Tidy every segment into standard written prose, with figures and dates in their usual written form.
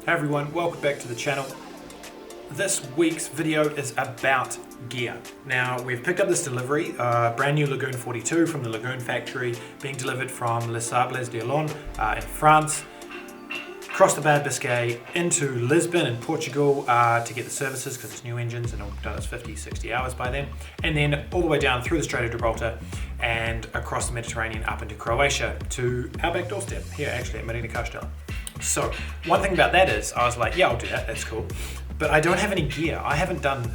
Hey everyone, welcome back to the channel. This week's video is about gear. Now we've picked up this delivery, brand new Lagoon 42 from the Lagoon factory, being delivered from Les Sables d'Olonne in France, across the Bay of Biscay into Lisbon in Portugal to get the services because it's new engines and it'll done its 50-60 hours by then, and then all the way down through the Strait of Gibraltar and across the Mediterranean up into Croatia to our back doorstep here actually at Marina Castel. So one thing about that is I was like, yeah, I'll do that, that's cool. But I don't have any gear. I haven't done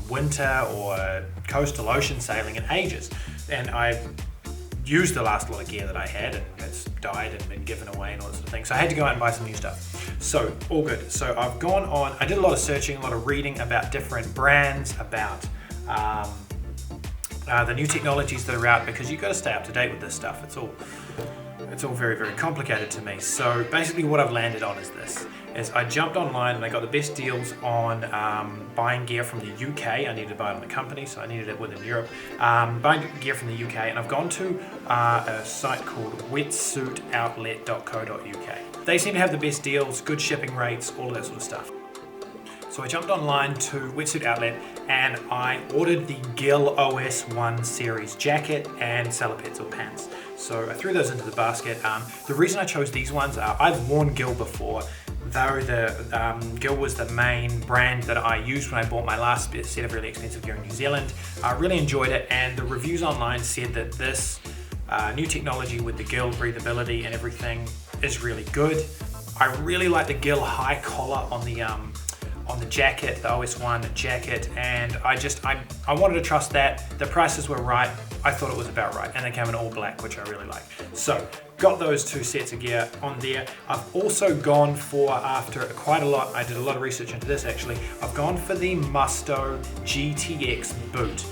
winter or coastal ocean sailing in ages. And I've used the last lot of gear that I had and it's died and been given away and all that sort of thing. So I had to go out and buy some new stuff. So all good. So I've gone on, I did a lot of searching, a lot of reading about different brands, about the new technologies that are out, because you've got to stay up to date with this stuff. It's all very, very complicated to me. So basically what I've landed on is this, is I jumped online and I got the best deals on buying gear from the UK. I needed to buy it on the company, so I needed it within Europe. Buying gear from the UK, and I've gone to a site called wetsuitoutlet.co.uk. They seem to have the best deals, good shipping rates, all of that sort of stuff. So I jumped online to Wetsuit Outlet and I ordered the Gill OS1 series jacket and salopettes or pants. So I threw those into the basket. The reason I chose these ones, I've worn Gill before, though Gill was the main brand that I used when I bought my last set of really expensive gear in New Zealand. I really enjoyed it, and the reviews online said that this new technology with the Gill breathability and everything is really good. I really like the Gill high collar on the jacket, the OS1 jacket, and I wanted to trust that. The prices were right. I thought it was about right, and they came in all black, which I really like. So got those two sets of gear on there. I've also gone for, after quite a lot, I did a lot of research into this actually, I've gone for the Musto GTX boot.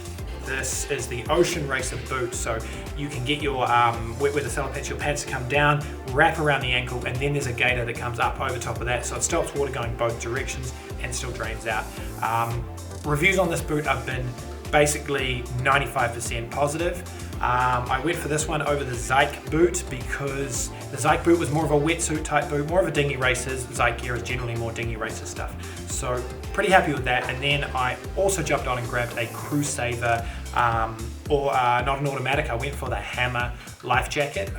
This is the Ocean Racer boot, so you can get your where the salopettes, your pads come down, wrap around the ankle, and then there's a gaiter that comes up over top of that, so it stops water going both directions and still drains out. Reviews on this boot have been basically 95% positive. I went for this one over the Zyke boot because the Zyke boot was more of a wetsuit type boot, more of a dinghy racers. Zyke gear is generally more dinghy racer stuff. So pretty happy with that. And then I also jumped on and grabbed a CREWSAVER, not an automatic, I went for the HAMMAR life jacket.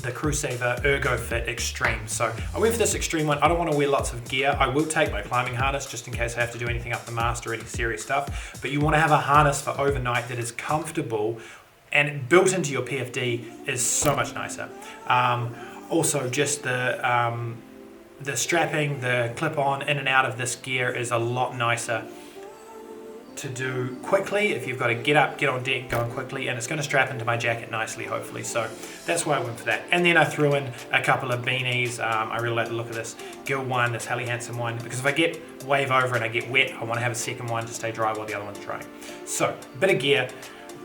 The CREWSAVER ERGOFIT Extreme. So I went for this extreme one. I don't want to wear lots of gear. I will take my climbing harness just in case I have to do anything up the mast or any serious stuff. But you want to have a harness for overnight that is comfortable, and built into your PFD is so much nicer. Also just the strapping, the clip-on in and out of this gear is a lot nicer to do quickly. If you've got to get up, get on deck, going quickly, and it's going to strap into my jacket nicely, hopefully. So that's why I went for that. And then I threw in a couple of beanies. I really like the look of this Gill one, this Helly Handsome one, because if I get wave over and I get wet, I want to have a second one to stay dry while the other one's drying. So, bit of gear,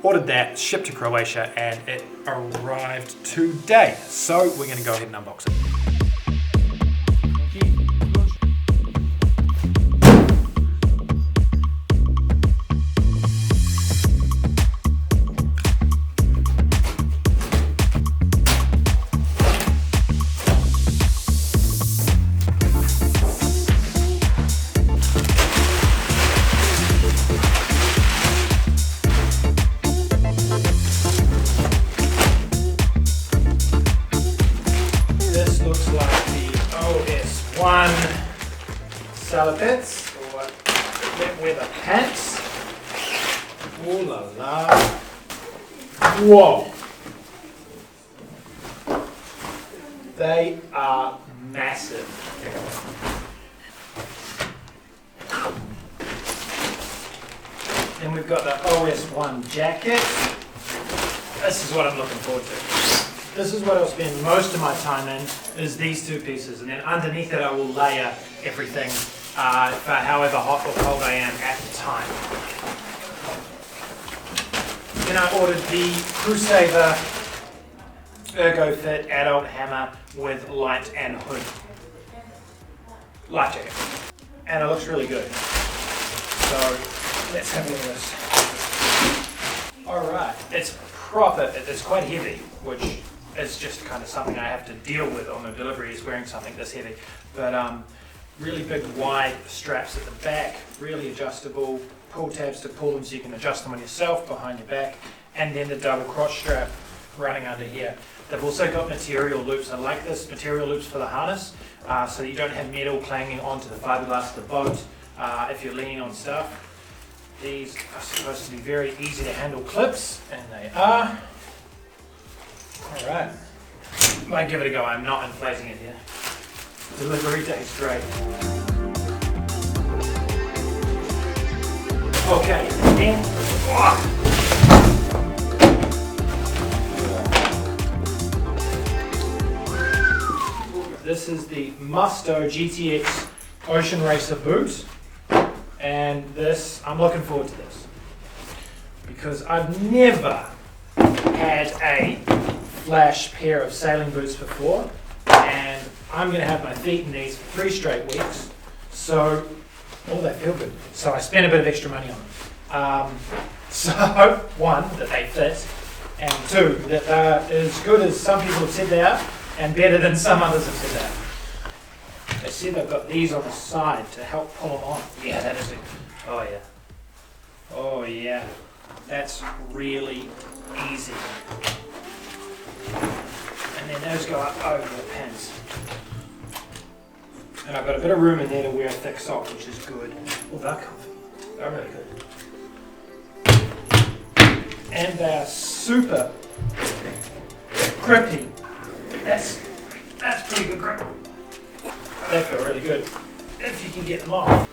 ordered that, shipped to Croatia, and it arrived today. So we're going to go ahead and unbox it. Looks like the OS1 salopettes or wet weather pants. Ooh la la. Whoa! They are massive. Then we've got the OS1 jacket. This is what I'm looking forward to. This is what I'll spend most of my time in, is these two pieces, and then underneath it I will layer everything for however hot or cold I am at the time. Then I ordered the CREWSAVER ERGOFIT Adult HAMMAR with light and hood. Light jacket. And it looks really good. So let's have a look at this. Alright, it's proper, it's quite heavy, which is just kind of something I have to deal with on the delivery, is wearing something this heavy. But really big wide straps at the back, really adjustable, pull tabs to pull them so you can adjust them on yourself behind your back, and then the double crotch strap running under here. They've also got material loops. I like this material loops for the harness, so that you don't have metal clanging onto the fiberglass of the boat if you're leaning on stuff. These are supposed to be very easy to handle clips, and they are. Alright, might give it a go. I'm not inflating it here. Delivery day's great. Okay, and this is the Musto GTX Ocean Racer boot, and this, I'm looking forward to this because I've never had a flash pair of sailing boots before, and I'm going to have my feet in these for 3 straight weeks, so they feel good. So I spent a bit of extra money on them. So 1, that they fit, and 2, that they're as good as some people have said they are, and better than some others have said they are. They said they've got these on the side to help pull them on. Yeah, that is it. Oh yeah. Oh yeah. That's really easy. And then those go up over the pants. And I've got a bit of room in there to wear a thick sock, which is good. Oh, they're comfy. They're really good. And they're super grippy. That's pretty good grip. They feel really good if you can get them off.